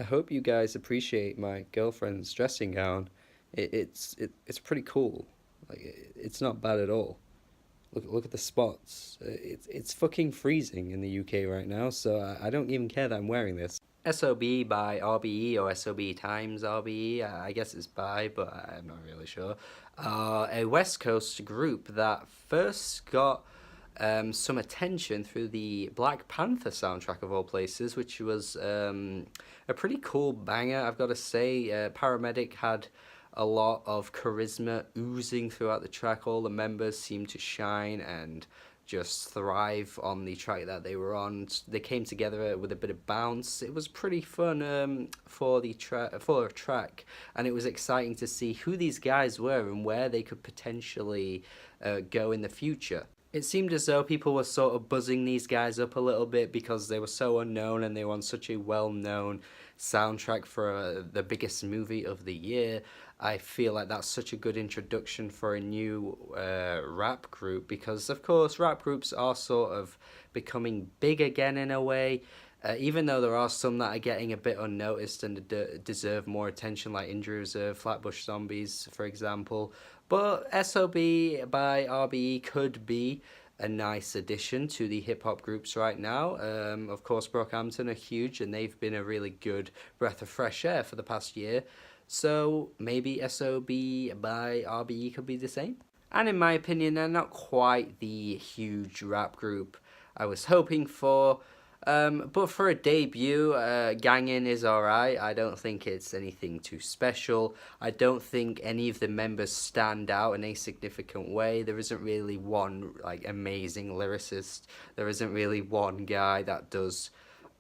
I hope you guys appreciate my girlfriend's dressing gown. It's pretty cool. It's not bad at all. Look at the spots. It's fucking freezing in the UK right now, so I don't even care that I'm wearing this. SOB by RBE or SOB times RBE, I guess it's by, but I'm not really sure. A West Coast group that first got some attention through the Black Panther soundtrack of all places, which was a pretty cool banger, I've got to say. Paramedic had a lot of charisma oozing throughout the track. All the members seemed to shine and just thrive on the track that they were on. They came together with a bit of bounce. It was pretty fun for a track, and it was exciting to see who these guys were and where they could potentially go in the future. It seemed as though people were sort of buzzing these guys up a little bit because they were so unknown and they were on such a well-known soundtrack for the biggest movie of the year. I feel like that's such a good introduction for a new rap group because, of course, rap groups are sort of becoming big again in a way. Even though there are some that are getting a bit unnoticed and deserve more attention, like Injury Reserve, Flatbush Zombies, for example. But SOB by RBE could be a nice addition to the hip-hop groups right now. Of course, Brockhampton are huge, and they've been a really good breath of fresh air for the past year. So maybe SOB by RBE could be the same. And in my opinion, they're not quite the huge rap group I was hoping for. But for a debut, Gangin is alright. I don't think it's anything too special. I don't think any of the members stand out in a significant way. There isn't really one amazing lyricist. There isn't really one guy that does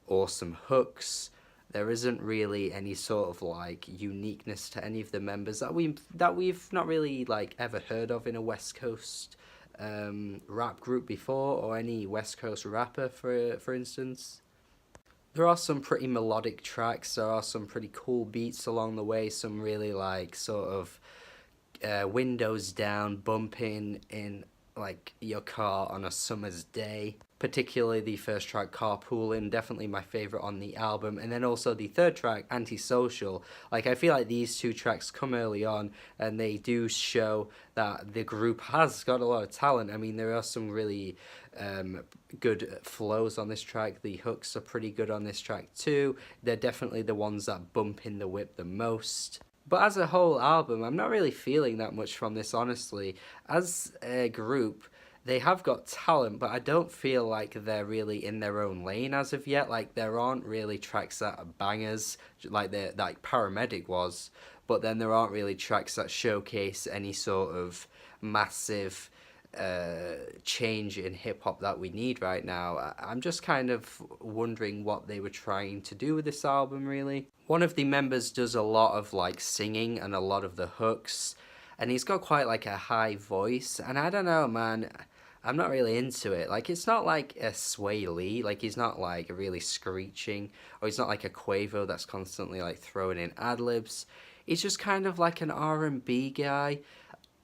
awesome hooks. There isn't really any sort of uniqueness to any of the members that we've not really ever heard of in a West Coast rap group before, or any West Coast rapper for instance. There are some pretty melodic tracks, there are some pretty cool beats along the way, some really sort of windows down bumping in your car on a summer's day. Particularly the first track, Carpoolin, definitely my favourite on the album. And then also the third track, Antisocial. I feel like these two tracks come early on and they do show that the group has got a lot of talent. I mean, there are some really good flows on this track. The hooks are pretty good on this track too. They're definitely the ones that bump in the whip the most. But as a whole album, I'm not really feeling that much from this, honestly. As a group, they have got talent, but I don't feel like they're really in their own lane as of yet. There aren't really tracks that are bangers, like Paramedic was, but then there aren't really tracks that showcase any sort of massive change in hip-hop that we need right now. I'm just kind of wondering what they were trying to do with this album, really. One of the members does a lot of singing and a lot of the hooks, and he's got quite a high voice, and I don't know, man, I'm not really into it. It's not like a Sway Lee, he's not really screeching, or he's not like a Quavo that's constantly throwing in ad-libs. He's just kind of an R&B guy,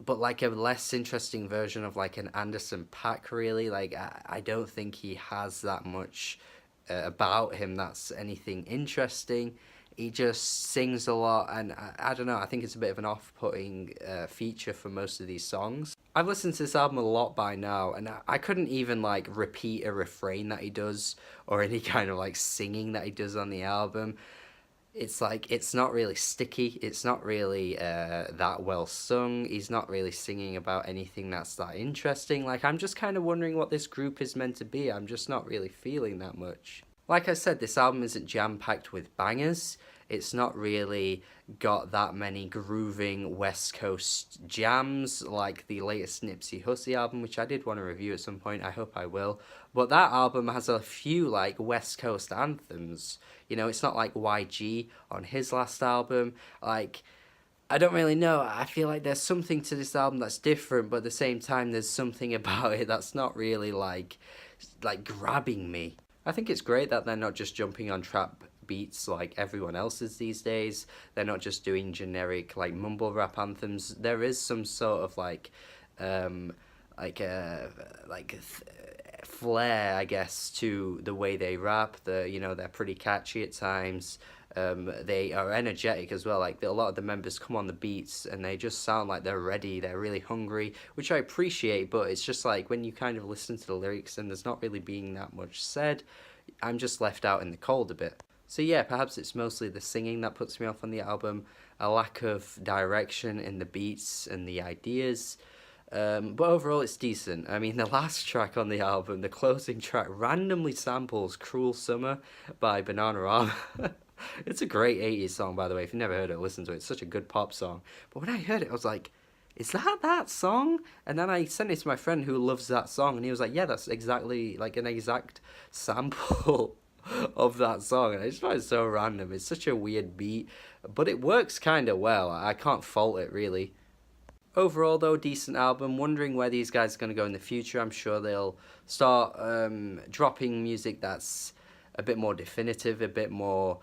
but a less interesting version of an Anderson .Paak, really. I don't think he has that much about him that's anything interesting. He just sings a lot, and I don't know, I think it's a bit of an off-putting feature for most of these songs. I've listened to this album a lot by now, and I couldn't even repeat a refrain that he does, or any kind of singing that he does on the album. It's it's not really sticky, it's not really that well sung, he's not really singing about anything that's that interesting. I'm just kind of wondering what this group is meant to be. I'm just not really feeling that much. Like I said, this album isn't jam-packed with bangers. It's not really got that many grooving West Coast jams like the latest Nipsey Hussle album, which I did want to review at some point. I hope I will. But that album has a few West Coast anthems. You know, it's not like YG on his last album. I don't really know. I feel like there's something to this album that's different, but at the same time, there's something about it that's not really grabbing me. I think it's great that they're not just jumping on trap beats like everyone else is these days. They're not just doing generic mumble rap anthems. There is some sort of flair, I guess, to the way they rap. They're pretty catchy at times. They are energetic as well. Like a lot of the members come on the beats and they just sound like they're ready. They're really hungry, which I appreciate. But it's just like when you kind of listen to the lyrics and there's not really being that much said, I'm just left out in the cold a bit. So yeah, perhaps it's mostly the singing that puts me off on the album, a lack of direction in the beats and the ideas. But overall, it's decent. I mean, the last track on the album, the closing track, randomly samples Cruel Summer by Bananarama. It's a great 80s song, by the way. If you've never heard it, listen to it. It's such a good pop song. But when I heard it, I was like, is that song? And then I sent it to my friend who loves that song, and he was like, yeah, that's exactly, like, an exact sample of that song. And I just find it so random. It's such a weird beat, but it works kind of well. I can't fault it, really. Overall, though, decent album. Wondering where these guys are going to go in the future. I'm sure they'll start dropping music that's a bit more definitive, a bit more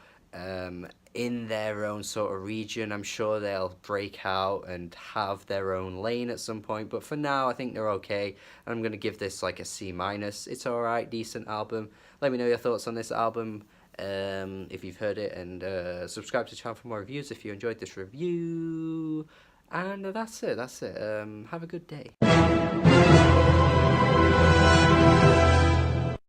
in their own sort of region. I'm sure they'll break out and have their own lane at some point. But for now, I think they're okay. I'm going to give this like a C-. It's alright, decent album. Let me know your thoughts on this album if you've heard it. And subscribe to the channel for more reviews if you enjoyed this review. And that's it. Have a good day.